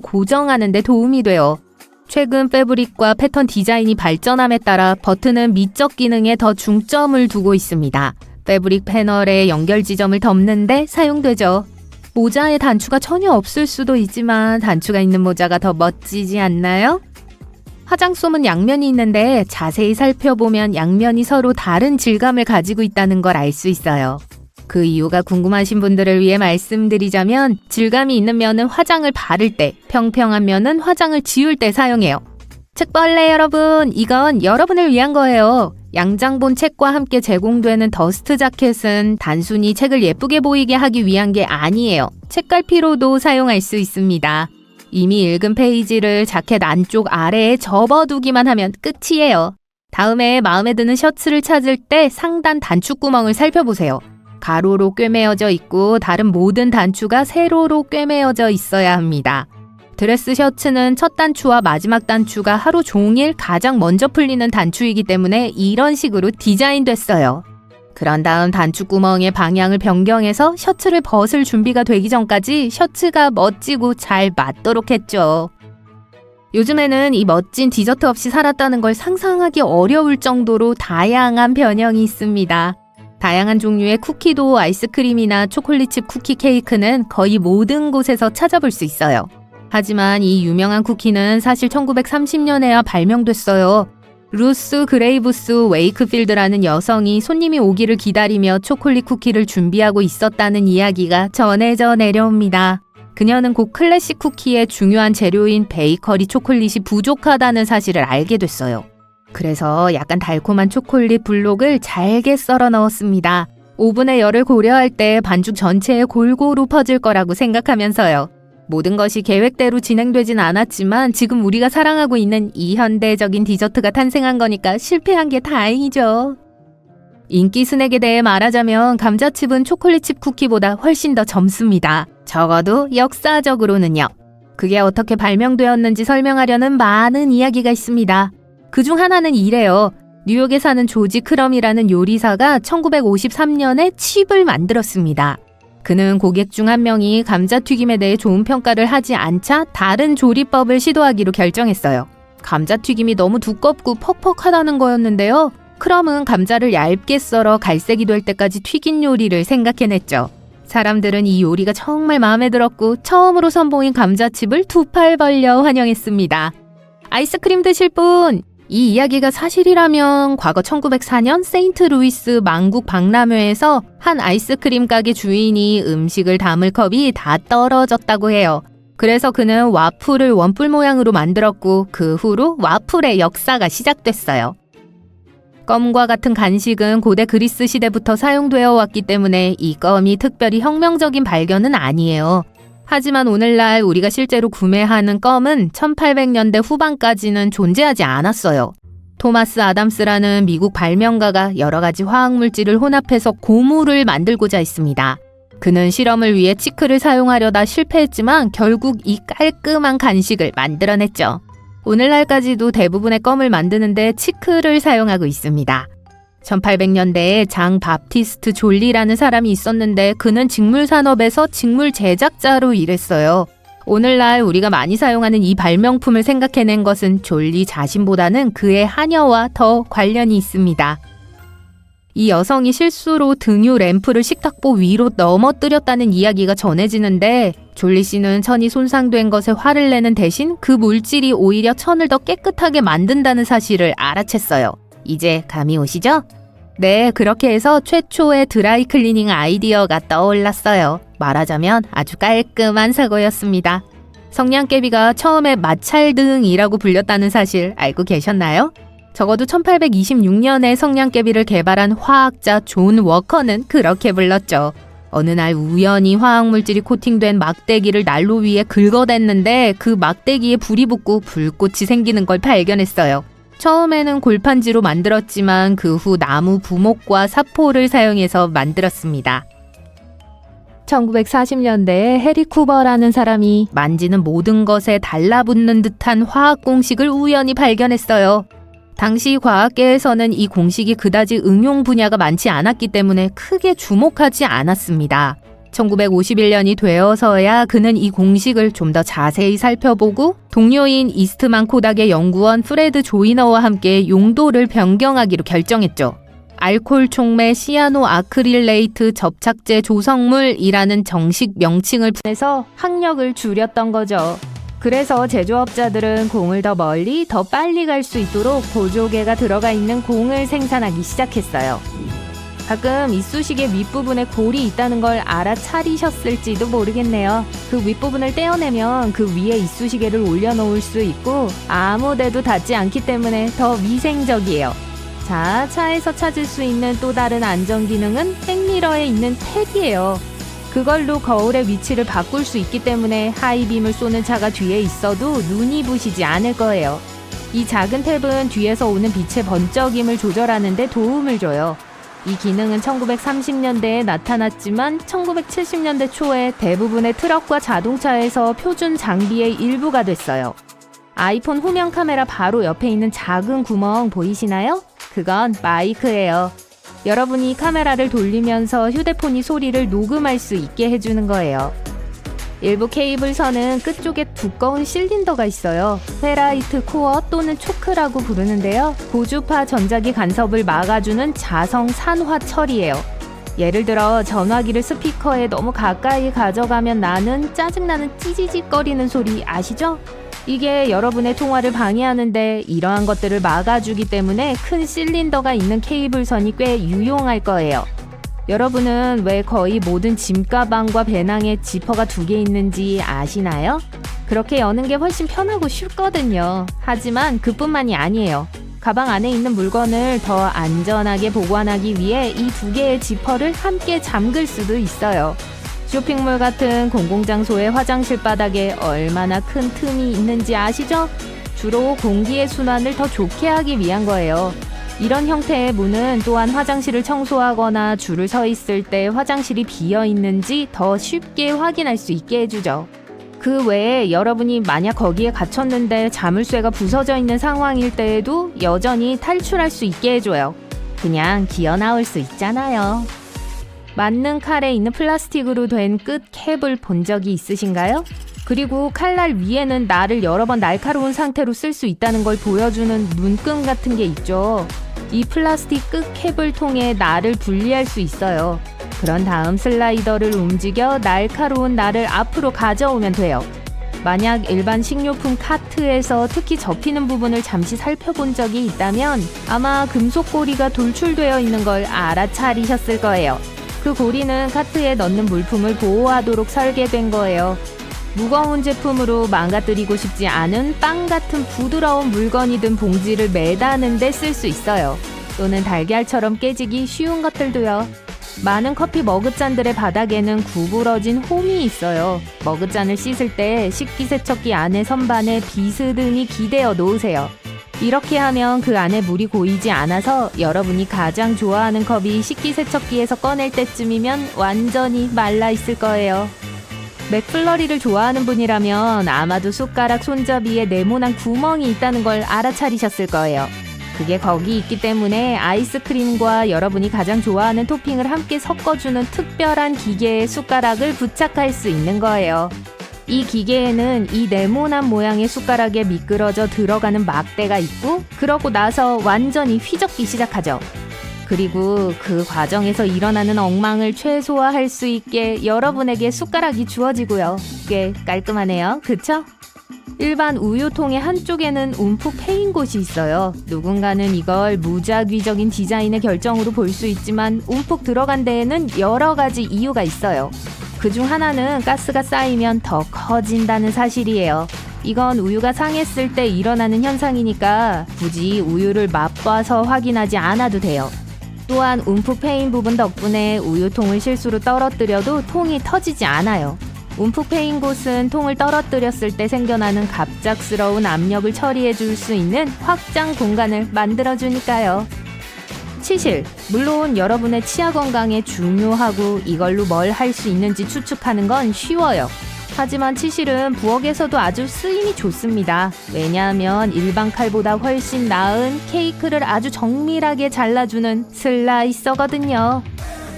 고정하는 데 도움이 돼요. 최근 패브릭과 패턴 디자인이 발전함에 따라 버튼은 미적 기능에 더 중점을 두고 있습니다. 패브릭 패널의 연결 지점을 덮는데 사용되죠. 모자에 단추가 전혀 없을 수도 있지만 단추가 있는 모자가 더 멋지지 않나요? 화장솜은 양면이 있는데 자세히 살펴보면 양면이 서로 다른 질감을 가지고 있다는 걸 알 수 있어요. 그 이유가 궁금하신 분들을 위해 말씀드리자면 질감이 있는 면은 화장을 바를 때, 평평한 면은 화장을 지울 때 사용해요. 책벌레 여러분, 이건 여러분을 위한 거예요. 양장본 책과 함께 제공되는 더스트 자켓은 단순히 책을 예쁘게 보이게 하기 위한 게 아니에요. 책갈피로도 사용할 수 있습니다. 이미 읽은 페이지를 자켓 안쪽 아래에 접어두기만 하면 끝이에요. 다음에 마음에 드는 셔츠를 찾을 때 상단 단추구멍을 살펴보세요. 가로로 꿰매어져 있고 다른 모든 단추가 세로로 꿰매어져 있어야 합니다. 드레스 셔츠는 첫 단추와 마지막 단추가 하루 종일 가장 먼저 풀리는 단추이기 때문에 이런 식으로 디자인됐어요. 그런 다음 단추구멍의 방향을 변경해서 셔츠를 벗을 준비가 되기 전까지 셔츠가 멋지고 잘 맞도록 했죠. 요즘에는 이 멋진 디저트 없이 살았다는 걸 상상하기 어려울 정도로 다양한 변형이 있습니다. 다양한 종류의 쿠키도 아이스크림이나 초콜릿칩 쿠키 케이크는 거의 모든 곳에서 찾아볼 수 있어요. 하지만 이 유명한 쿠키는 사실 1930년에야 발명됐어요. 루스 그레이브스 웨이크필드라는 여성이 손님이 오기를 기다리며 초콜릿 쿠키를 준비하고 있었다는 이야기가 전해져 내려옵니다. 그녀는 곧 클래식 쿠키의 중요한 재료인 베이커리 초콜릿이 부족하다는 사실을 알게 됐어요. 그래서 약간 달콤한 초콜릿 블록을 잘게 썰어 넣었습니다. 오븐의 열을 고려할 때 반죽 전체에 골고루 퍼질 거라고 생각하면서요. 모든 것이 계획대로 진행되진 않았지만 지금 우리가 사랑하고 있는 이 현대적인 디저트가 탄생한 거니까 실패한 게 다행이죠. 인기 스낵에 대해 말하자면 감자칩은 초콜릿칩 쿠키보다 훨씬 더 젊습니다. 적어도 역사적으로는요. 그게 어떻게 발명되었는지 설명하려는 많은 이야기가 있습니다. 그중 하나는 이래요. 뉴욕에 사는 조지 크럼이라는 요리사가 1953년에 칩을 만들었습니다. 그는 고객 중 한 명이 감자튀김에 대해 좋은 평가를 하지 않자 다른 조리법을 시도하기로 결정했어요. 감자튀김이 너무 두껍고 퍽퍽하다는 거였는데요. 크럼은 감자를 얇게 썰어 갈색이 될 때까지 튀긴 요리를 생각해냈죠. 사람들은 이 요리가 정말 마음에 들었고 처음으로 선보인 감자칩을 두 팔 벌려 환영했습니다. 아이스크림 드실 분! 이 이야기가 사실이라면 과거 1904년 세인트루이스 만국 박람회에서 한 아이스크림 가게 주인이 음식을 담을 컵이 다 떨어졌다고 해요. 그래서 그는 와플을 원뿔 모양으로 만들었고 그 후로 와플의 역사가 시작됐어요. 껌과 같은 간식은 고대 그리스 시대부터 사용되어 왔기 때문에 이 껌이 특별히 혁명적인 발견은 아니에요. 하지만 오늘날 우리가 실제로 구매하는 껌은 1800년대 후반까지는 존재하지 않았어요. 토마스 아담스라는 미국 발명가가 여러 가지 화학물질을 혼합해서 고무를 만들고자 했습니다. 그는 실험을 위해 치크를 사용하려다 실패했지만 결국 이 깔끔한 간식을 만들어냈죠. 오늘날까지도 대부분의 껌을 만드는데 치크를 사용하고 있습니다. 1800년대에 장 바프티스트 졸리라는 사람이 있었는데 그는 직물 산업에서 직물 제작자로 일했어요. 오늘날 우리가 많이 사용하는 이 발명품을 생각해낸 것은 졸리 자신보다는 그의 하녀와 더 관련이 있습니다. 이 여성이 실수로 등유 램프를 식탁보 위로 넘어뜨렸다는 이야기가 전해지는데 졸리 씨는 천이 손상된 것에 화를 내는 대신 그 물질이 오히려 천을 더 깨끗하게 만든다는 사실을 알아챘어요. 이제 감이 오시죠? 네, 그렇게 해서 최초의 드라이 클리닝 아이디어가 떠올랐어요. 말하자면 아주 깔끔한 사고였습니다. 성냥개비가 처음에 마찰등이라고 불렸다는 사실 알고 계셨나요? 적어도 1826년에 성냥개비를 개발한 화학자 존 워커는 그렇게 불렀죠. 어느 날 우연히 화학물질이 코팅된 막대기를 난로 위에 긁어댔는데 그 막대기에 불이 붙고 불꽃이 생기는 걸 발견했어요. 처음에는 골판지로 만들었지만 그 후 나무 부목과 사포를 사용해서 만들었습니다. 1940년대에 해리 쿠버라는 사람이 만지는 모든 것에 달라붙는 듯한 화학 공식을 우연히 발견했어요. 당시 과학계에서는 이 공식이 그다지 응용 분야가 많지 않았기 때문에 크게 주목하지 않았습니다. 1951년이 되어서야 그는 이 공식을 좀 더 자세히 살펴보고 동료인 이스트만 코닥의 연구원 프레드 조이너와 함께 용도를 변경하기로 결정했죠. 알코올 촉매 시아노 아크릴레이트 접착제 조성물이라는 정식 명칭을 분해서 학력을 줄였던 거죠. 그래서 제조업자들은 공을 더 멀리 더 빨리 갈 수 있도록 보조개가 들어가 있는 공을 생산하기 시작했어요. 가끔 이쑤시개 윗부분에 골이 있다는 걸 알아차리셨을지도 모르겠네요. 그 윗부분을 떼어내면 그 위에 이쑤시개를 올려놓을 수 있고 아무 데도 닿지 않기 때문에 더 위생적이에요. 자, 차에서 찾을 수 있는 또 다른 안전기능은 백미러에 있는 탭이에요. 그걸로 거울의 위치를 바꿀 수 있기 때문에 하이빔을 쏘는 차가 뒤에 있어도 눈이 부시지 않을 거예요. 이 작은 탭은 뒤에서 오는 빛의 번쩍임을 조절하는 데 도움을 줘요. 이 기능은 1930년대에 나타났지만 1970년대 초에 대부분의 트럭과 자동차에서 표준 장비의 일부가 됐어요. 아이폰 후면 카메라 바로 옆에 있는 작은 구멍 보이시나요? 그건 마이크예요. 여러분이 카메라를 돌리면서 휴대폰이 소리를 녹음할 수 있게 해주는 거예요. 일부 케이블선은 끝쪽에 두꺼운 실린더가 있어요. 페라이트 코어 또는 초크라고 부르는데요. 고주파 전자기 간섭을 막아주는 자성 산화 처리예요. 예를 들어 전화기를 스피커에 너무 가까이 가져가면 나는 짜증나는 찌지직거리는 소리 아시죠? 이게 여러분의 통화를 방해하는데 이러한 것들을 막아주기 때문에 큰 실린더가 있는 케이블선이 꽤 유용할 거예요. 여러분은 왜 거의 모든 짐가방과 배낭에 지퍼가 2개 있는지 아시나요? 그렇게 여는 게 훨씬 편하고 쉽거든요. 하지만 그뿐만이 아니에요. 가방 안에 있는 물건을 더 안전하게 보관하기 위해 이 2개의 지퍼를 함께 잠글 수도 있어요. 쇼핑몰 같은 공공장소의 화장실 바닥에 얼마나 큰 틈이 있는지 아시죠? 주로 공기의 순환을 더 좋게 하기 위한 거예요. 이런 형태의 문은 또한 화장실을 청소하거나 줄을 서 있을 때 화장실이 비어 있는지 더 쉽게 확인할 수 있게 해주죠. 그 외에 여러분이 만약 거기에 갇혔는데 자물쇠가 부서져 있는 상황일 때에도 여전히 탈출할 수 있게 해줘요. 그냥 기어 나올 수 있잖아요. 맞는 칼에 있는 플라스틱으로 된 끝 캡을 본 적이 있으신가요? 그리고 칼날 위에는 날을 여러 번 날카로운 상태로 쓸 수 있다는 걸 보여주는 눈금 같은 게 있죠. 이 플라스틱 끝 캡을 통해 날을 분리할 수 있어요. 그런 다음 슬라이더를 움직여 날카로운 날을 앞으로 가져오면 돼요. 만약 일반 식료품 카트에서 특히 접히는 부분을 잠시 살펴본 적이 있다면 아마 금속 고리가 돌출되어 있는 걸 알아차리셨을 거예요. 그 고리는 카트에 넣는 물품을 보호하도록 설계된 거예요. 무거운 제품으로 망가뜨리고 싶지 않은 빵 같은 부드러운 물건이 든 봉지를 매다는 데 쓸 수 있어요. 또는 달걀처럼 깨지기 쉬운 것들도요. 많은 커피 머그잔들의 바닥에는 구부러진 홈이 있어요. 머그잔을 씻을 때 식기세척기 안에 선반에 비스듬히 기대어 놓으세요. 이렇게 하면 그 안에 물이 고이지 않아서 여러분이 가장 좋아하는 컵이 식기세척기에서 꺼낼 때쯤이면 완전히 말라 있을 거예요. 맥플러리를 좋아하는 분이라면 아마도 숟가락 손잡이에 네모난 구멍이 있다는 걸 알아차리셨을 거예요. 그게 거기 있기 때문에 아이스크림과 여러분이 가장 좋아하는 토핑을 함께 섞어주는 특별한 기계에 숟가락을 부착할 수 있는 거예요. 이 기계에는 이 네모난 모양의 숟가락에 미끄러져 들어가는 막대가 있고 그러고 나서 완전히 휘젓기 시작하죠. 그리고 그 과정에서 일어나는 엉망을 최소화할 수 있게 여러분에게 숟가락이 주어지고요. 꽤 깔끔하네요. 그쵸? 일반 우유통의 한쪽에는 움푹 패인 곳이 있어요. 누군가는 이걸 무작위적인 디자인의 결정으로 볼 수 있지만 움푹 들어간 데에는 여러 가지 이유가 있어요. 그중 하나는 가스가 쌓이면 더 커진다는 사실이에요. 이건 우유가 상했을 때 일어나는 현상이니까 굳이 우유를 맛봐서 확인하지 않아도 돼요. 또한 움푹 패인 부분 덕분에 우유통을 실수로 떨어뜨려도 통이 터지지 않아요. 움푹 패인 곳은 통을 떨어뜨렸을 때 생겨나는 갑작스러운 압력을 처리해 줄 수 있는 확장 공간을 만들어주니까요. 치실, 물론 여러분의 치아 건강에 중요하고 이걸로 뭘 할 수 있는지 추측하는 건 쉬워요. 하지만 치실은 부엌에서도 아주 쓰임이 좋습니다. 왜냐하면 일반 칼보다 훨씬 나은 케이크를 아주 정밀하게 잘라주는 슬라이서거든요.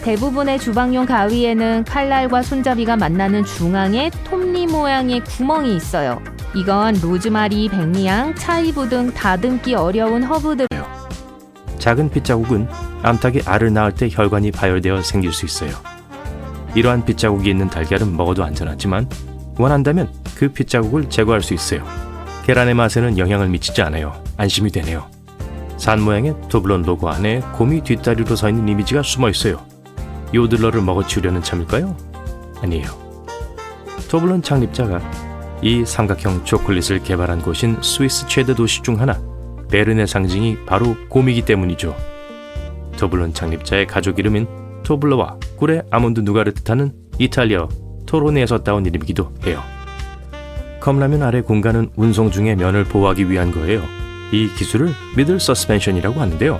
대부분의 주방용 가위에는 칼날과 손잡이가 만나는 중앙에 톱니 모양의 구멍이 있어요. 이건 로즈마리, 백리향, 차이브 등 다듬기 어려운 허브들. 작은 핏자국은 암탉이 알을 낳을 때 혈관이 파열되어 생길 수 있어요. 이러한 핏자국이 있는 달걀은 먹어도 안전하지만 원한다면 그 핏자국을 제거할 수 있어요. 계란의 맛에는 영향을 미치지 않아요. 안심이 되네요. 산 모양의 토블론 로고 안에 곰이 뒷다리로 서 있는 이미지가 숨어 있어요. 요들러를 먹어치우려는 참일까요? 아니에요. 토블론 창립자가 이 삼각형 초콜릿을 개발한 곳인 스위스 최대 도시 중 하나, 베른의 상징이 바로 곰이기 때문이죠. 토블론 창립자의 가족 이름인 토블로와 꿀의 아몬드 누가를 뜻하는 이탈리아 토로네에서 따온 이름이기도 해요. 컵라면 아래 공간은 운송 중에 면을 보호하기 위한 거예요. 이 기술을 미들 서스펜션이라고 하는데요.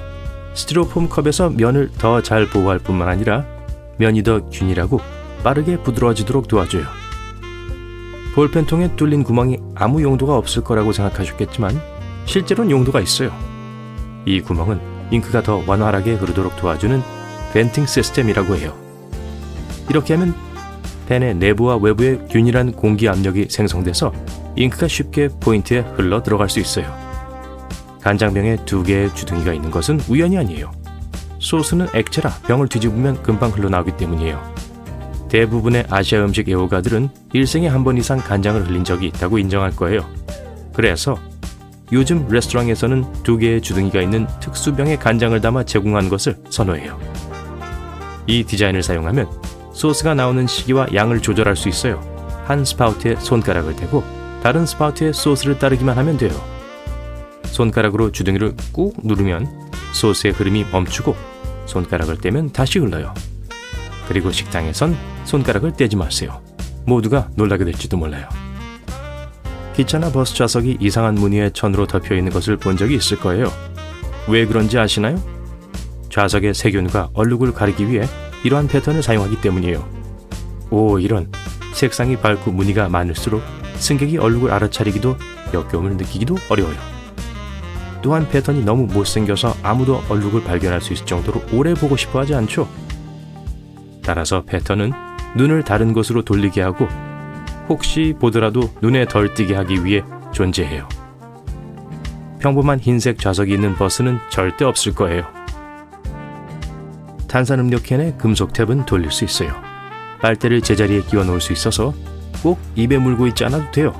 스티로폼 컵에서 면을 더 잘 보호할 뿐만 아니라 면이 더 균일하고 빠르게 부드러워지도록 도와줘요. 볼펜통에 뚫린 구멍이 아무 용도가 없을 거라고 생각하셨겠지만 실제로는 용도가 있어요. 이 구멍은 잉크가 더 원활하게 흐르도록 도와주는 벤팅 시스템이라고 해요. 이렇게 하면 펜의 내부와 외부에 균일한 공기 압력이 생성돼서 잉크가 쉽게 포인트에 흘러 들어갈 수 있어요. 간장병에 2개의 주둥이가 있는 것은 우연이 아니에요. 소스는 액체라 병을 뒤집으면 금방 흘러나오기 때문이에요. 대부분의 아시아 음식 애호가들은 일생에 한 번 이상 간장을 흘린 적이 있다고 인정할 거예요. 그래서 요즘 레스토랑에서는 2개의 주둥이가 있는 특수병에 간장을 담아 제공하는 것을 선호해요. 이 디자인을 사용하면 소스가 나오는 시기와 양을 조절할 수 있어요. 한 스파우트에 손가락을 대고 다른 스파우트에 소스를 따르기만 하면 돼요. 손가락으로 주둥이를 꾹 누르면 소스의 흐름이 멈추고 손가락을 떼면 다시 흘러요. 그리고 식당에선 손가락을 떼지 마세요. 모두가 놀라게 될지도 몰라요. 기차나 버스 좌석이 이상한 무늬의 천으로 덮여 있는 것을 본 적이 있을 거예요. 왜 그런지 아시나요? 좌석의 세균과 얼룩을 가리기 위해 이러한 패턴을 사용하기 때문이에요. 오, 이런. 색상이 밝고 무늬가 많을수록 승객이 얼룩을 알아차리기도 역겨움을 느끼기도 어려워요. 또한 패턴이 너무 못생겨서 아무도 얼룩을 발견할 수 있을 정도로 오래 보고 싶어 하지 않죠. 따라서 패턴은 눈을 다른 곳으로 돌리게 하고 혹시 보더라도 눈에 덜 띄게 하기 위해 존재해요. 평범한 흰색 좌석이 있는 버스는 절대 없을 거예요. 탄산음료 캔의 금속 탭은 돌릴 수 있어요. 빨대를 제자리에 끼워 놓을 수 있어서 꼭 입에 물고 있지 않아도 돼요.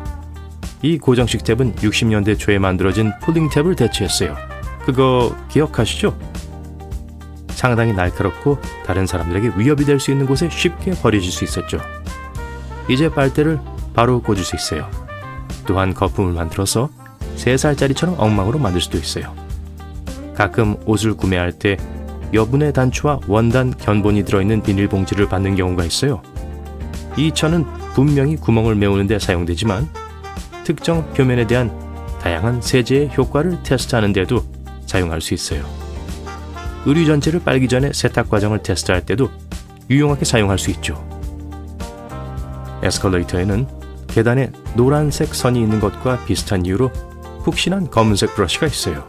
이 고정식 탭은 60년대 초에 만들어진 푸딩 탭을 대체했어요. 그거 기억하시죠? 상당히 날카롭고 다른 사람들에게 위협이 될 수 있는 곳에 쉽게 버려질 수 있었죠. 이제 빨대를 바로 꽂을 수 있어요. 또한 거품을 만들어서 3살짜리처럼 엉망으로 만들 수도 있어요. 가끔 옷을 구매할 때 여분의 단추와 원단 견본이 들어있는 비닐봉지를 받는 경우가 있어요. 이 천은 분명히 구멍을 메우는 데 사용되지만 특정 표면에 대한 다양한 세제의 효과를 테스트하는 데도 사용할 수 있어요. 의류 전체를 빨기 전에 세탁 과정을 테스트할 때도 유용하게 사용할 수 있죠. 에스컬레이터에는 계단에 노란색 선이 있는 것과 비슷한 이유로 푹신한 검은색 브러쉬가 있어요.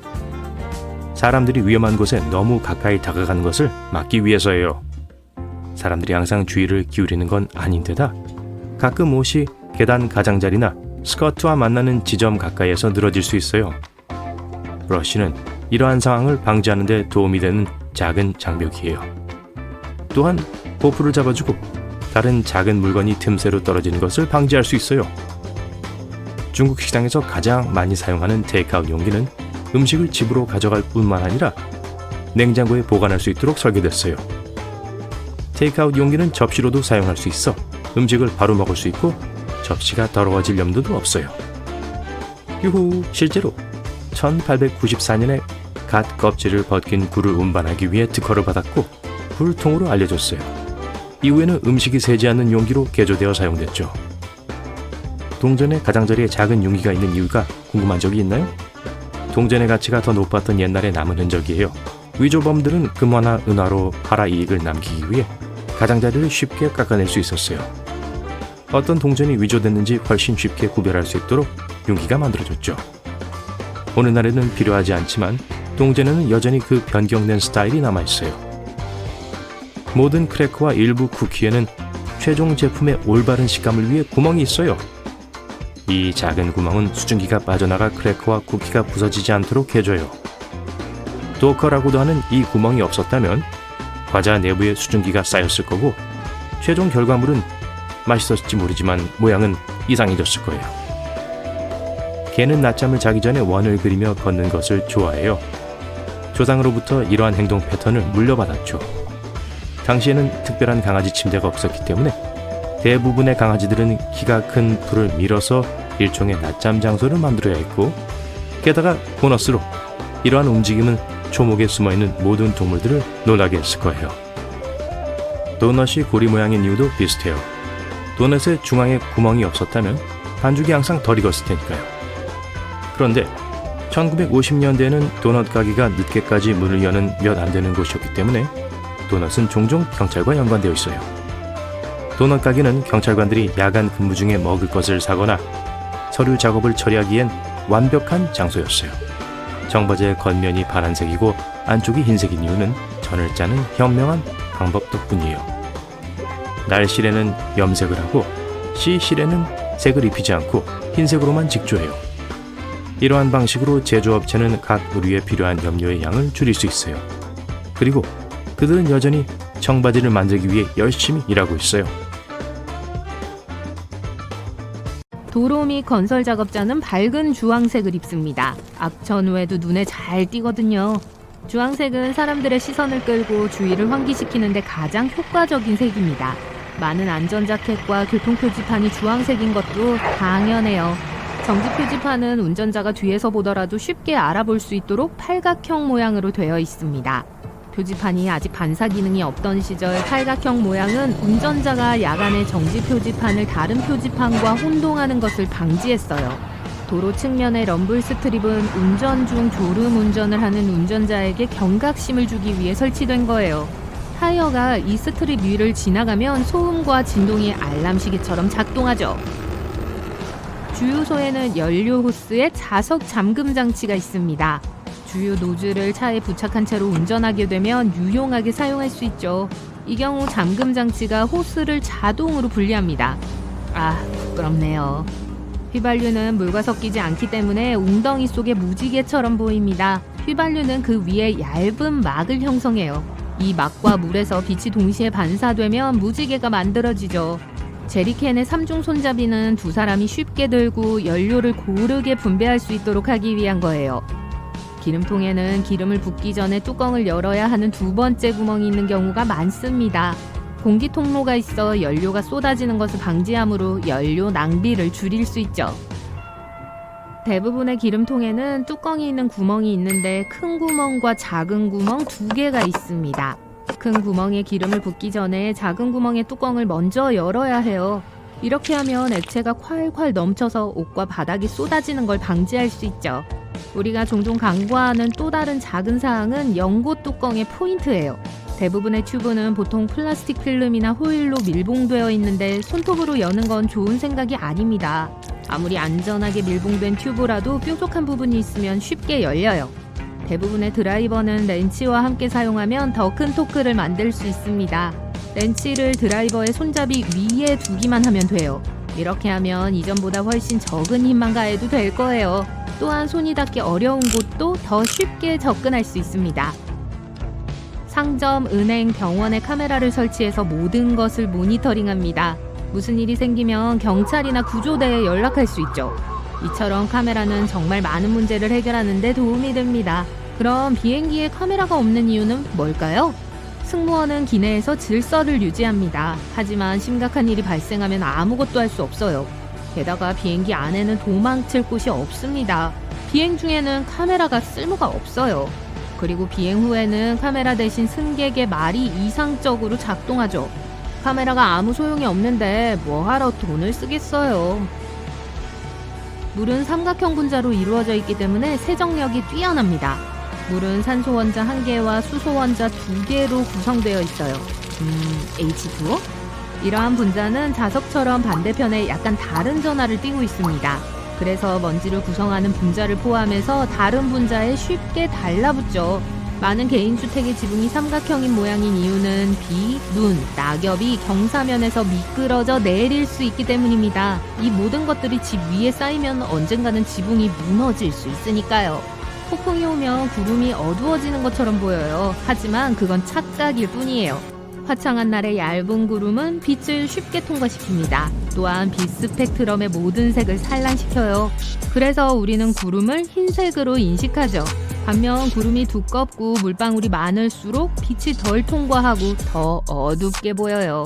사람들이 위험한 곳에 너무 가까이 다가가는 것을 막기 위해서예요. 사람들이 항상 주의를 기울이는 건 아닌데다 가끔 옷이 계단 가장자리나 스커트와 만나는 지점 가까이에서 늘어질 수 있어요. 브러쉬는 이러한 상황을 방지하는 데 도움이 되는 작은 장벽이에요. 또한 보풀을 잡아주고 다른 작은 물건이 틈새로 떨어지는 것을 방지할 수 있어요. 중국 식당에서 가장 많이 사용하는 테이크아웃 용기는 음식을 집으로 가져갈 뿐만 아니라 냉장고에 보관할 수 있도록 설계됐어요. 테이크아웃 용기는 접시로도 사용할 수 있어 음식을 바로 먹을 수 있고 접시가 더러워질 염두도 없어요. 유후, 실제로 1894년에 갓 껍질을 벗긴 굴을 운반하기 위해 특허를 받았고 굴통으로 알려졌어요. 이후에는 음식이 새지 않는 용기로 개조되어 사용됐죠. 동전의 가장자리에 작은 용기가 있는 이유가 궁금한 적이 있나요? 동전의 가치가 더 높았던 옛날의 남은 흔적이에요. 위조범들은 금화나 은화로 팔아 이익을 남기기 위해 가장자리를 쉽게 깎아낼 수 있었어요. 어떤 동전이 위조됐는지 훨씬 쉽게 구별할 수 있도록 용기가 만들어졌죠. 오늘날에는 필요하지 않지만 동전에는 여전히 그 변경된 스타일이 남아있어요. 모든 크래커와 일부 쿠키에는 최종 제품의 올바른 식감을 위해 구멍이 있어요. 이 작은 구멍은 수증기가 빠져나가 크래커와 쿠키가 부서지지 않도록 해줘요. 도커라고도 하는 이 구멍이 없었다면 과자 내부에 수증기가 쌓였을 거고 최종 결과물은 맛있었을지 모르지만 모양은 이상해졌을 거예요. 개는 낮잠을 자기 전에 원을 그리며 걷는 것을 좋아해요. 조상으로부터 이러한 행동 패턴을 물려받았죠. 당시에는 특별한 강아지 침대가 없었기 때문에 대부분의 강아지들은 키가 큰 풀을 밀어서 일종의 낮잠 장소를 만들어야 했고, 게다가 보너스로 이러한 움직임은 초목에 숨어있는 모든 동물들을 놀라게 했을 거예요. 도넛이 고리 모양인 이유도 비슷해요. 도넛의 중앙에 구멍이 없었다면 반죽이 항상 덜 익었을 테니까요. 그런데 1950년대에는 도넛 가게가 늦게까지 문을 여는 몇 안 되는 곳이었기 때문에 도넛은 종종 경찰과 연관되어 있어요. 도넛 가게는 경찰관들이 야간 근무 중에 먹을 것을 사거나 서류 작업을 처리하기엔 완벽한 장소였어요. 청바지의 겉면이 파란색이고 안쪽이 흰색인 이유는 전을 짜는 현명한 방법 덕분이에요. 날실에는 염색을 하고 시실에는 색을 입히지 않고 흰색으로만 직조해요. 이러한 방식으로 제조업체는 각 의류에 필요한 염료의 양을 줄일 수 있어요. 그리고 그들은 여전히 청바지를 만들기 위해 열심히 일하고 있어요. 도로 및 건설 작업자는 밝은 주황색을 입습니다. 악천 후에도 눈에 잘 띄거든요. 주황색은 사람들의 시선을 끌고 주의를 환기시키는 데 가장 효과적인 색입니다. 많은 안전자켓과 교통표지판이 주황색인 것도 당연해요. 정지표지판은 운전자가 뒤에서 보더라도 쉽게 알아볼 수 있도록 팔각형 모양으로 되어 있습니다. 표지판이 아직 반사 기능이 없던 시절 팔각형 모양은 운전자가 야간에 정지 표지판을 다른 표지판과 혼동하는 것을 방지했어요. 도로 측면의 럼블 스트립은 운전 중 졸음 운전을 하는 운전자에게 경각심을 주기 위해 설치된 거예요. 타이어가 이 스트립 위를 지나가면 소음과 진동이 알람 시계처럼 작동하죠. 주유소에는 연료 호스에 자석 잠금 장치가 있습니다. 주유 노즐을 차에 부착한 채로 운전하게 되면 유용하게 사용할 수 있죠. 이 경우 잠금 장치가 호스를 자동으로 분리합니다. 아, 부끄럽네요. 휘발유는 물과 섞이지 않기 때문에 웅덩이 속의 무지개처럼 보입니다. 휘발유는 그 위에 얇은 막을 형성해요. 이 막과 물에서 빛이 동시에 반사되면 무지개가 만들어지죠. 제리캔의 3중 손잡이는 두 사람이 쉽게 들고 연료를 고르게 분배할 수 있도록 하기 위한 거예요. 기름통에는 기름을 붓기 전에 뚜껑을 열어야 하는 두 번째 구멍이 있는 경우가 많습니다. 공기 통로가 있어 연료가 쏟아지는 것을 방지하므로 연료 낭비를 줄일 수 있죠. 대부분의 기름통에는 뚜껑이 있는 구멍이 있는데 큰 구멍과 작은 구멍 두 개가 있습니다. 큰 구멍에 기름을 붓기 전에 작은 구멍의 뚜껑을 먼저 열어야 해요. 이렇게 하면 액체가 콸콸 넘쳐서 옷과 바닥이 쏟아지는 걸 방지할 수 있죠. 우리가 종종 간과하는 또 다른 작은 사항은 연고 뚜껑의 포인트예요. 대부분의 튜브는 보통 플라스틱 필름이나 호일로 밀봉되어 있는데 손톱으로 여는 건 좋은 생각이 아닙니다. 아무리 안전하게 밀봉된 튜브라도 뾰족한 부분이 있으면 쉽게 열려요. 대부분의 드라이버는 렌치와 함께 사용하면 더 큰 토크를 만들 수 있습니다. 렌치를 드라이버의 손잡이 위에 두기만 하면 돼요. 이렇게 하면 이전보다 훨씬 적은 힘만 가해도 될 거예요. 또한 손이 닿기 어려운 곳도 더 쉽게 접근할 수 있습니다. 상점, 은행, 병원에 카메라를 설치해서 모든 것을 모니터링합니다. 무슨 일이 생기면 경찰이나 구조대에 연락할 수 있죠. 이처럼 카메라는 정말 많은 문제를 해결하는 데 도움이 됩니다. 그럼 비행기에 카메라가 없는 이유는 뭘까요? 승무원은 기내에서 질서를 유지합니다. 하지만 심각한 일이 발생하면 아무것도 할 수 없어요. 게다가 비행기 안에는 도망칠 곳이 없습니다. 비행 중에는 카메라가 쓸모가 없어요. 그리고 비행 후에는 카메라 대신 승객의 말이 이상적으로 작동하죠. 카메라가 아무 소용이 없는데 뭐하러 돈을 쓰겠어요. 물은 삼각형 분자로 이루어져 있기 때문에 세정력이 뛰어납니다. 물은 산소 원자 1개와 수소 원자 2개로 구성되어 있어요. H2O? 이러한 분자는 자석처럼 반대편에 약간 다른 전하를 띠고 있습니다. 그래서 먼지를 구성하는 분자를 포함해서 다른 분자에 쉽게 달라붙죠. 많은 개인주택의 지붕이 삼각형인 모양인 이유는 비, 눈, 낙엽이 경사면에서 미끄러져 내릴 수 있기 때문입니다. 이 모든 것들이 집 위에 쌓이면 언젠가는 지붕이 무너질 수 있으니까요. 폭풍이 오면 구름이 어두워지는 것처럼 보여요. 하지만 그건 착각일 뿐이에요. 화창한 날의 얇은 구름은 빛을 쉽게 통과시킵니다. 또한 빛 스펙트럼의 모든 색을 산란시켜요. 그래서 우리는 구름을 흰색으로 인식하죠. 반면 구름이 두껍고 물방울이 많을수록 빛이 덜 통과하고 더 어둡게 보여요.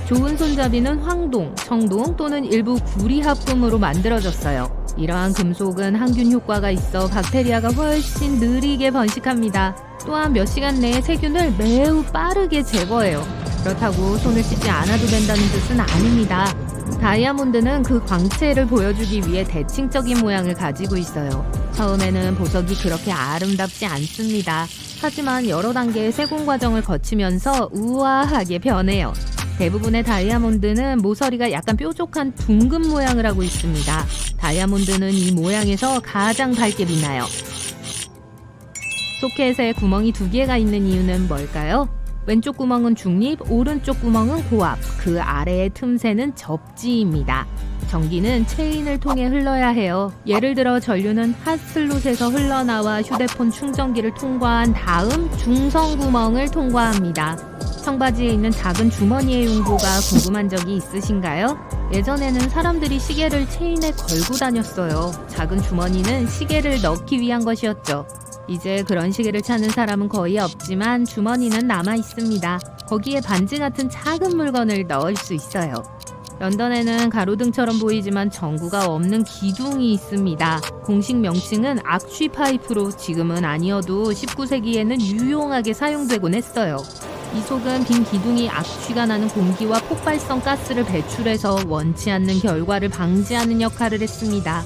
좋은 손잡이는 황동, 청동 또는 일부 구리 합금으로 만들어졌어요. 이러한 금속은 항균 효과가 있어 박테리아가 훨씬 느리게 번식합니다. 또한 몇 시간 내에 세균을 매우 빠르게 제거해요. 그렇다고 손을 씻지 않아도 된다는 뜻은 아닙니다. 다이아몬드는 그 광채를 보여주기 위해 대칭적인 모양을 가지고 있어요. 처음에는 보석이 그렇게 아름답지 않습니다. 하지만 여러 단계의 세공 과정을 거치면서 우아하게 변해요. 대부분의 다이아몬드는 모서리가 약간 뾰족한 둥근 모양을 하고 있습니다. 다이아몬드는 이 모양에서 가장 밝게 빛나요. 소켓에 구멍이 2개가 있는 이유는 뭘까요? 왼쪽 구멍은 중립, 오른쪽 구멍은 고압, 그 아래의 틈새는 접지입니다. 전기는 체인을 통해 흘러야 해요. 예를 들어 전류는 핫슬롯에서 흘러나와 휴대폰 충전기를 통과한 다음 중성 구멍을 통과합니다. 청바지에 있는 작은 주머니의 용도가 궁금한 적이 있으신가요? 예전에는 사람들이 시계를 체인에 걸고 다녔어요. 작은 주머니는 시계를 넣기 위한 것이었죠. 이제 그런 시계를 찾는 사람은 거의 없지만 주머니는 남아 있습니다. 거기에 반지 같은 작은 물건을 넣을 수 있어요. 런던에는 가로등처럼 보이지만 전구가 없는 기둥이 있습니다. 공식 명칭은 악취 파이프로 지금은 아니어도 19세기에는 유용하게 사용되곤 했어요. 이 속은 빈 기둥이 악취가 나는 공기와 폭발성 가스를 배출해서 원치 않는 결과를 방지하는 역할을 했습니다.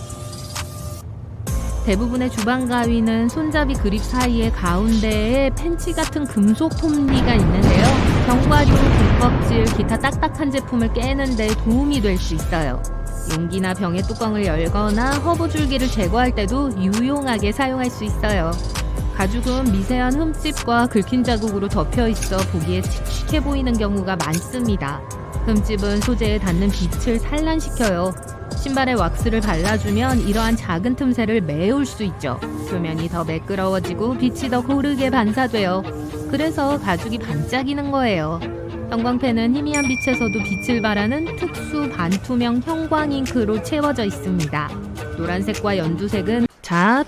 대부분의 주방 가위는 손잡이 그립 사이의 가운데에 펜치 같은 금속 톱니가 있는데요. 견과류, 굴껍질, 기타 딱딱한 제품을 깨는 데 도움이 될 수 있어요. 용기나 병의 뚜껑을 열거나 허브 줄기를 제거할 때도 유용하게 사용할 수 있어요. 가죽은 미세한 흠집과 긁힌 자국으로 덮여 있어 보기에 칙칙해 보이는 경우가 많습니다. 흠집은 소재에 닿는 빛을 산란시켜요. 신발에 왁스를 발라주면 이러한 작은 틈새를 메울 수 있죠. 표면이 더 매끄러워지고 빛이 더 고르게 반사돼요. 그래서 가죽이 반짝이는 거예요. 형광펜은 희미한 빛에서도 빛을 발하는 특수 반투명 형광 잉크로 채워져 있습니다. 노란색과 연두색은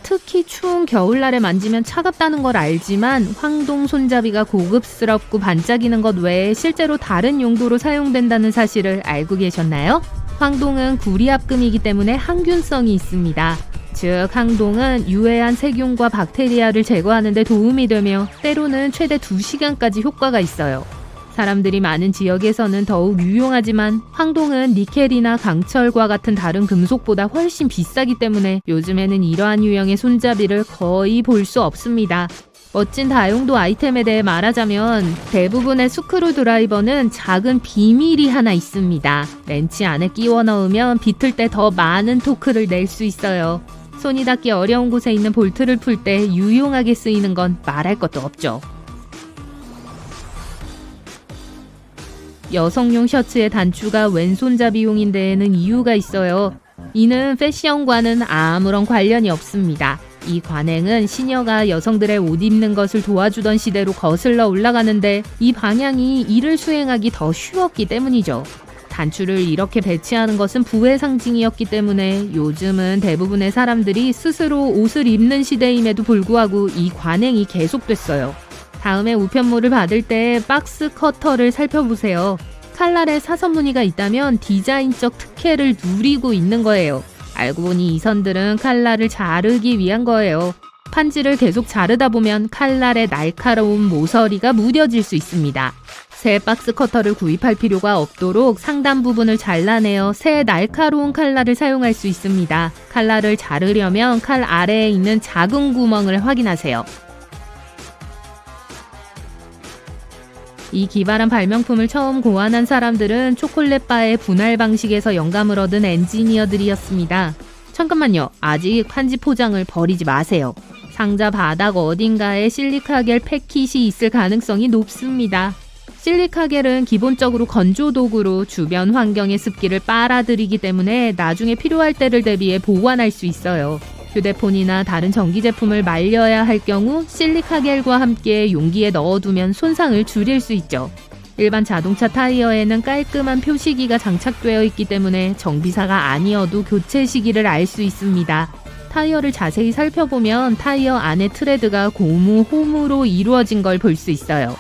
특히 추운 겨울날에 만지면 차갑다는 걸 알지만 황동 손잡이가 고급스럽고 반짝이는 것 외에 실제로 다른 용도로 사용된다는 사실을 알고 계셨나요? 황동은 구리합금이기 때문에 항균성이 있습니다. 즉 항동은 유해한 세균과 박테리아를 제거하는 데 도움이 되며 때로는 최대 2시간까지 효과가 있어요. 사람들이 많은 지역에서는 더욱 유용하지만 황동은 니켈이나 강철과 같은 다른 금속보다 훨씬 비싸기 때문에 요즘에는 이러한 유형의 손잡이를 거의 볼 수 없습니다. 멋진 다용도 아이템에 대해 말하자면 대부분의 스크루 드라이버는 작은 비밀이 하나 있습니다. 렌치 안에 끼워 넣으면 비틀 때 더 많은 토크를 낼 수 있어요. 손이 닿기 어려운 곳에 있는 볼트를 풀 때 유용하게 쓰이는 건 말할 것도 없죠. 여성용 셔츠의 단추가 왼손잡이용인 데에는 이유가 있어요. 이는 패션과는 아무런 관련이 없습니다. 이 관행은 시녀가 여성들의 옷 입는 것을 도와주던 시대로 거슬러 올라가는데 이 방향이 이를 수행하기 더 쉬웠기 때문이죠. 단추를 이렇게 배치하는 것은 부의 상징이었기 때문에 요즘은 대부분의 사람들이 스스로 옷을 입는 시대임에도 불구하고 이 관행이 계속됐어요. 다음에 우편물을 받을 때 박스 커터를 살펴보세요. 칼날에 사선 무늬가 있다면 디자인적 특혜를 누리고 있는 거예요. 알고 보니 이 선들은 칼날을 자르기 위한 거예요. 판지를 계속 자르다 보면 칼날의 날카로운 모서리가 무뎌질 수 있습니다. 새 박스 커터를 구입할 필요가 없도록 상단 부분을 잘라내어 새 날카로운 칼날을 사용할 수 있습니다. 칼날을 자르려면 칼 아래에 있는 작은 구멍을 확인하세요. 이 기발한 발명품을 처음 고안한 사람들은 초콜릿바의 분할 방식에서 영감을 얻은 엔지니어들이었습니다. 잠깐만요. 아직 판지 포장을 버리지 마세요. 상자 바닥 어딘가에 실리카겔 패킷이 있을 가능성이 높습니다. 실리카겔은 기본적으로 건조 도구로 주변 환경의 습기를 빨아들이기 때문에 나중에 필요할 때를 대비해 보관할 수 있어요. 휴대폰이나 다른 전기 제품을 말려야 할 경우 실리카겔과 함께 용기에 넣어두면 손상을 줄일 수 있죠. 일반 자동차 타이어에는 깔끔한 표시기가 장착되어 있기 때문에 정비사가 아니어도 교체 시기를 알 수 있습니다. 타이어를 자세히 살펴보면 타이어 안의 트레드가 고무 홈으로 이루어진 걸 볼 수 있어요.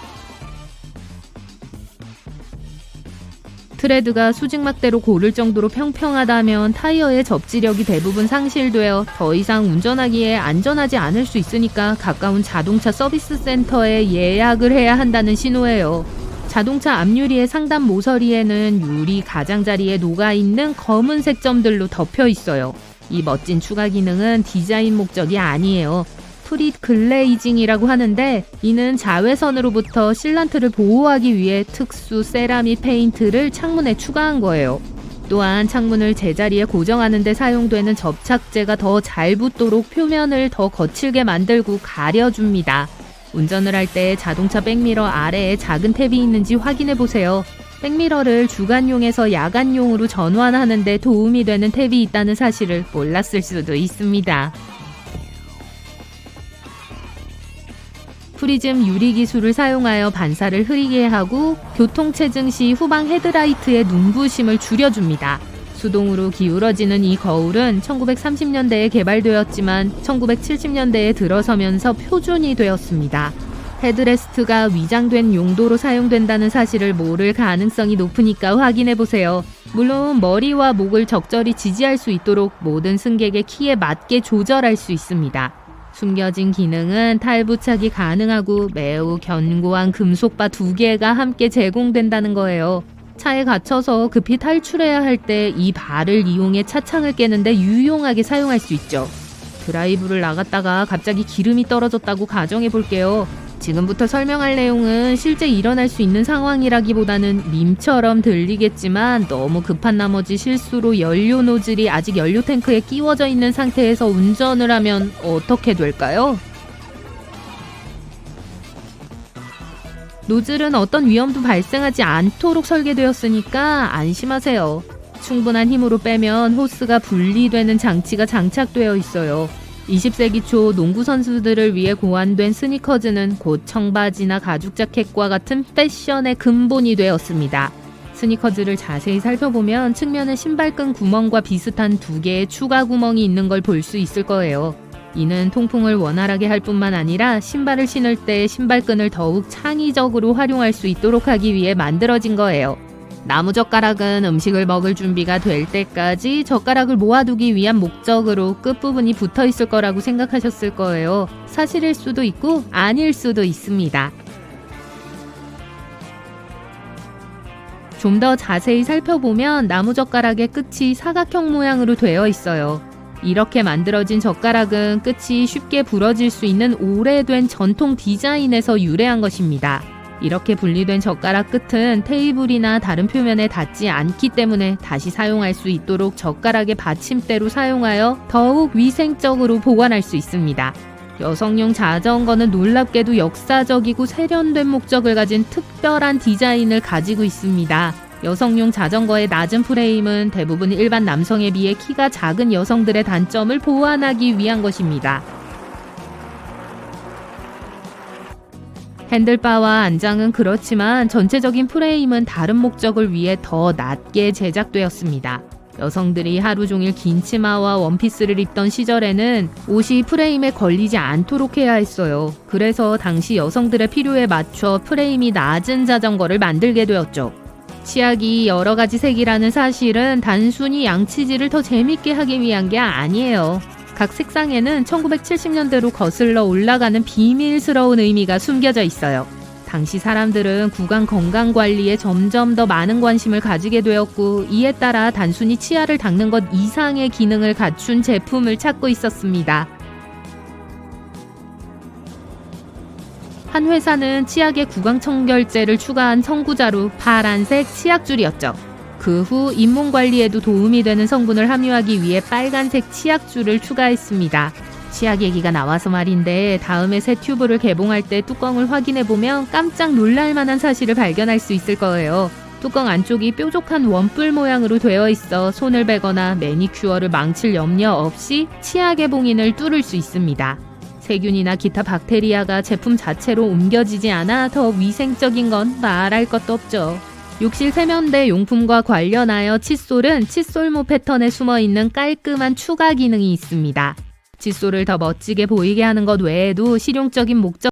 트레드가 수직막대로 고를 정도로 평평하다면 타이어의 접지력이 대부분 상실되어 더 이상 운전하기에 안전하지 않을 수 있으니까 가까운 자동차 서비스 센터에 예약을 해야 한다는 신호예요. 자동차 앞유리의 상단 모서리에는 유리 가장자리에 녹아있는 검은색 점들로 덮여 있어요. 이 멋진 추가 기능은 디자인 목적이 아니에요. 프릿 글레이징이라고 하는데 이는 자외선으로부터 실란트를 보호하기 위해 특수 세라믹 페인트를 창문에 추가한 거예요. 또한 창문을 제자리에 고정하는 데 사용되는 접착제가 더 잘 붙도록 표면을 더 거칠게 만들고 가려줍니다. 운전을 할 때 자동차 백미러 아래에 작은 탭이 있는지 확인해 보세요. 백미러를 주간용에서 야간용으로 전환하는 데 도움이 되는 탭이 있다는 사실을 몰랐을 수도 있습니다. 프리즘 유리 기술을 사용하여 반사를 흐리게 하고 교통체증 시 후방 헤드라이트의 눈부심을 줄여줍니다. 수동으로 기울어지는 이 거울은 1930년대에 개발되었지만 1970년대에 들어서면서 표준이 되었습니다. 헤드레스트가 위장된 용도로 사용된다는 사실을 모를 가능성이 높으니까 확인해보세요. 물론 머리와 목을 적절히 지지할 수 있도록 모든 승객의 키에 맞게 조절할 수 있습니다. 숨겨진 기능은 탈부착이 가능하고 매우 견고한 금속바 2개가 함께 제공된다는 거예요. 차에 갇혀서 급히 탈출해야 할 때 이 바를 이용해 차창을 깨는데 유용하게 사용할 수 있죠. 드라이브를 나갔다가 갑자기 기름이 떨어졌다고 가정해 볼게요. 지금부터 설명할 내용은 실제 일어날 수 있는 상황이라기보다는 밈처럼 들리겠지만 너무 급한 나머지 실수로 연료 노즐이 아직 연료 탱크에 끼워져 있는 상태에서 운전을 하면 어떻게 될까요? 노즐은 어떤 위험도 발생하지 않도록 설계되었으니까 안심하세요. 충분한 힘으로 빼면 호스가 분리되는 장치가 장착되어 있어요. 20세기 초 농구 선수들을 위해 고안된 스니커즈는 곧 청바지나 가죽 자켓과 같은 패션의 근본이 되었습니다. 스니커즈를 자세히 살펴보면 측면에 신발끈 구멍과 비슷한 2개의 추가 구멍이 있는 걸 볼 수 있을 거예요. 이는 통풍을 원활하게 할 뿐만 아니라 신발을 신을 때 신발끈을 더욱 창의적으로 활용할 수 있도록 하기 위해 만들어진 거예요. 나무젓가락은 음식을 먹을 준비가 될 때까지 젓가락을 모아두기 위한 목적으로 끝부분이 붙어 있을 거라고 생각하셨을 거예요. 사실일 수도 있고 아닐 수도 있습니다. 좀 더 자세히 살펴보면 나무젓가락의 끝이 사각형 모양으로 되어 있어요. 이렇게 만들어진 젓가락은 끝이 쉽게 부러질 수 있는 오래된 전통 디자인에서 유래한 것입니다. 이렇게 분리된 젓가락 끝은 테이블이나 다른 표면에 닿지 않기 때문에 다시 사용할 수 있도록 젓가락의 받침대로 사용하여 더욱 위생적으로 보관할 수 있습니다. 여성용 자전거는 놀랍게도 역사적이고 세련된 목적을 가진 특별한 디자인을 가지고 있습니다. 여성용 자전거의 낮은 프레임은 대부분 일반 남성에 비해 키가 작은 여성들의 단점을 보완하기 위한 것입니다. 핸들바와 안장은 그렇지만 전체적인 프레임은 다른 목적을 위해 더 낮게 제작되었습니다. 여성들이 하루 종일 긴 치마와 원피스를 입던 시절에는 옷이 프레임에 걸리지 않도록 해야 했어요. 그래서 당시 여성들의 필요에 맞춰 프레임이 낮은 자전거를 만들게 되었죠. 치약이 여러 가지 색이라는 사실은 단순히 양치질을 더 재밌게 하기 위한 게 아니에요. 각 색상에는 1970년대로 거슬러 올라가는 비밀스러운 의미가 숨겨져 있어요. 당시 사람들은 구강 건강 관리에 점점 더 많은 관심을 가지게 되었고 이에 따라 단순히 치아를 닦는 것 이상의 기능을 갖춘 제품을 찾고 있었습니다. 한 회사는 치약에 구강 청결제를 추가한 선구자로 파란색 치약줄이었죠. 그 후 잇몸 관리에도 도움이 되는 성분을 함유하기 위해 빨간색 치약줄을 추가했습니다. 치약 얘기가 나와서 말인데 다음에 새 튜브를 개봉할 때 뚜껑을 확인해보면 깜짝 놀랄 만한 사실을 발견할 수 있을 거예요. 뚜껑 안쪽이 뾰족한 원뿔 모양으로 되어 있어 손을 베거나 매니큐어를 망칠 염려 없이 치약의 봉인을 뚫을 수 있습니다. 세균이나 기타 박테리아가 제품 자체로 옮겨지지 않아 더 위생적인 건 말할 것도 없죠. 욕실 세면대 용품과 관련하여 칫솔은 칫솔모 패턴에 숨어있는 깔끔한 추가 기능이 있습니다. 칫솔을 더 멋지게 보이게 하는 것 외에도 실용적인 목적